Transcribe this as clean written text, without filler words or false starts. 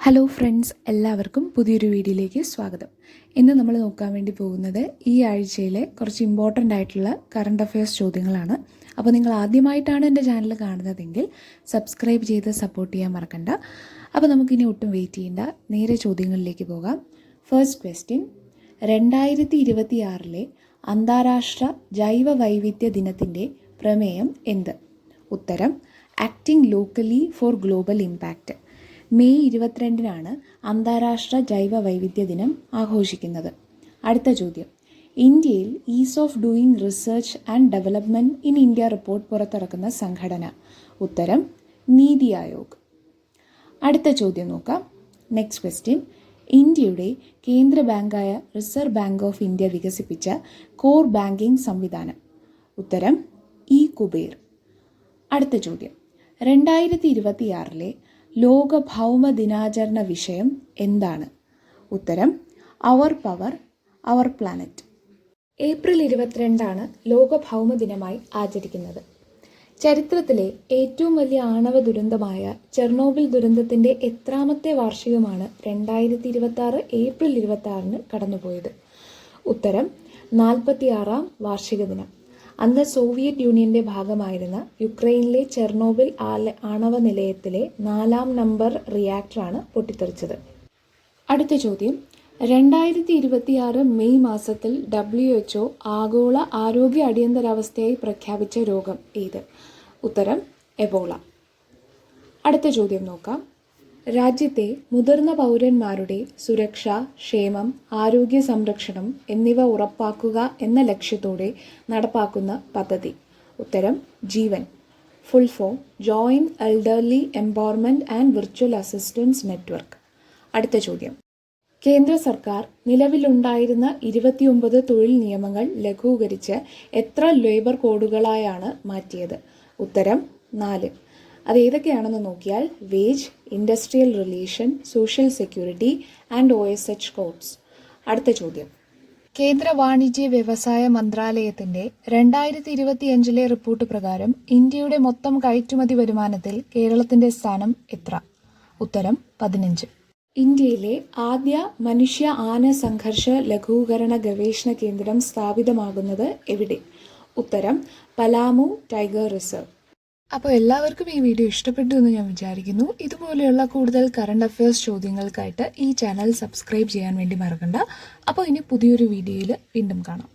Hello friends, എല്ലാവർക്കും പുതിയൊരു വീഡിയോയിലേക്ക് സ്വാഗതം. ഇന്ന് നമ്മൾ നോക്കാൻ വേണ്ടി പോകുന്നത് ഈ ആഴ്ചയിലെ കുറച്ച് ഇമ്പോർട്ടൻ്റ് ആയിട്ടുള്ള കറണ്ട് അഫയേഴ്സ് ചോദ്യങ്ങളാണ്. അപ്പോൾ നിങ്ങൾ ആദ്യമായിട്ടാണ് എൻ്റെ ചാനൽ കാണുന്നതെങ്കിൽ സബ്സ്ക്രൈബ് ചെയ്ത് സപ്പോർട്ട് ചെയ്യാൻ മറക്കണ്ട. അപ്പോൾ നമുക്കിനി ഒട്ടും വെയിറ്റ് ചെയ്യേണ്ട, നേരെ ചോദ്യങ്ങളിലേക്ക് പോകാം. ഫസ്റ്റ് ക്വസ്റ്റ്യൻ: 2026 അന്താരാഷ്ട്ര ജൈവ വൈവിധ്യ ദിനത്തിൻ്റെ പ്രമേയം എന്ത്? ഉത്തരം: acting locally for global impact. May 22 അന്താരാഷ്ട്ര ജൈവ വൈവിധ്യ ദിനം ആഘോഷിക്കുന്നത്. അടുത്ത ചോദ്യം: ഇന്ത്യയിൽ ease of doing research and development in India report പുറത്തിറക്കുന്ന സംഘടന. ഉത്തരം: നീതി ആയോഗ്. അടുത്ത ചോദ്യം നോക്കാം. നെക്സ്റ്റ് ക്വസ്റ്റ്യൻ: ഇന്ത്യയുടെ കേന്ദ്ര ബാങ്കായ റിസർവ് ബാങ്ക് ഓഫ് ഇന്ത്യ വികസിപ്പിച്ച കോർ ബാങ്കിംഗ് സംവിധാനം. ഉത്തരം: ഇ കുബേർ. അടുത്ത ചോദ്യം: 2026 ലോക ഭൗമ ദിനാചരണ വിഷയം എന്താണ്? ഉത്തരം: അവർ പവർ അവർ പ്ലാനറ്റ്. ഏപ്രിൽ 22 ലോക ഭൗമ ദിനമായി ആചരിക്കുന്നത്. ചരിത്രത്തിലെ ഏറ്റവും വലിയ ആണവ ദുരന്തമായ ചെർണോബിൽ ദുരന്തത്തിൻ്റെ എത്രാമത്തെ വാർഷികമാണ് 2026 ഏപ്രിൽ 26 കടന്നുപോയത്? ഉത്തരം: 46-ാം വാർഷിക ദിനം. അന്ന് സോവിയറ്റ് യൂണിയൻ്റെ ഭാഗമായിരുന്ന യുക്രൈനിലെ ചെർണോബിൽ ആണവ നിലയത്തിലെ 4-ാം നമ്പർ റിയാക്ടറാണ് പൊട്ടിത്തെറിച്ചത്. അടുത്ത ചോദ്യം: 2026 മെയ് മാസത്തിൽ WHO ആഗോള ആരോഗ്യ അടിയന്തരാവസ്ഥയായി പ്രഖ്യാപിച്ച രോഗം ഏത്? ഉത്തരം: എബോള. അടുത്ത ചോദ്യം നോക്കാം. രാജ്യത്തെ മുതിർന്ന പൗരന്മാരുടെ സുരക്ഷ, ക്ഷേമം, ആരോഗ്യ സംരക്ഷണം എന്നിവ ഉറപ്പാക്കുക എന്ന ലക്ഷ്യത്തോടെ നടപ്പാക്കുന്ന പദ്ധതി. ഉത്തരം: Jeevan. Full form: joint elderly empowerment and virtual assistance network. അടുത്ത ചോദ്യം: കേന്ദ്ര സർക്കാർ നിലവിലുണ്ടായിരുന്ന 29 തൊഴിൽ നിയമങ്ങൾ ലഘൂകരിച്ച് എത്ര ലേബർ കോഡുകളായാണ് മാറ്റിയത്? ഉത്തരം: 4. അത് ഏതൊക്കെയാണെന്ന് നോക്കിയാൽ wage, industrial relation, social security and OSH codes. അടുത്ത ചോദ്യം: കേന്ദ്ര വാണിജ്യ വ്യവസായ മന്ത്രാലയത്തിൻ്റെ 2025 റിപ്പോർട്ട് പ്രകാരം ഇന്ത്യയുടെ മൊത്തം കയറ്റുമതി വരുമാനത്തിൽ കേരളത്തിൻ്റെ സ്ഥാനം എത്ര? ഉത്തരം: 15. ഇന്ത്യയിലെ ആദ്യ മനുഷ്യ ആന സംഘർഷ ലഘൂകരണ ഗവേഷണ കേന്ദ്രം സ്ഥാപിതമാകുന്നത് എവിടെ? ഉത്തരം: പലാമു ടൈഗർ റിസർവ്. അപ്പോൾ എല്ലാവർക്കും ഈ വീഡിയോ ഇഷ്ടപ്പെട്ടു എന്ന് ഞാൻ വിചാരിക്കുന്നു. ഇതുപോലെയുള്ള കൂടുതൽ കറണ്ട് അഫയേഴ്സ് ചോദ്യങ്ങൾക്കായിട്ട് ഈ ചാനൽ സബ്സ്ക്രൈബ് ചെയ്യാൻ വേണ്ടി മറക്കണ്ട. അപ്പോൾ ഇനി പുതിയൊരു വീഡിയോയിൽ വീണ്ടും കാണാം.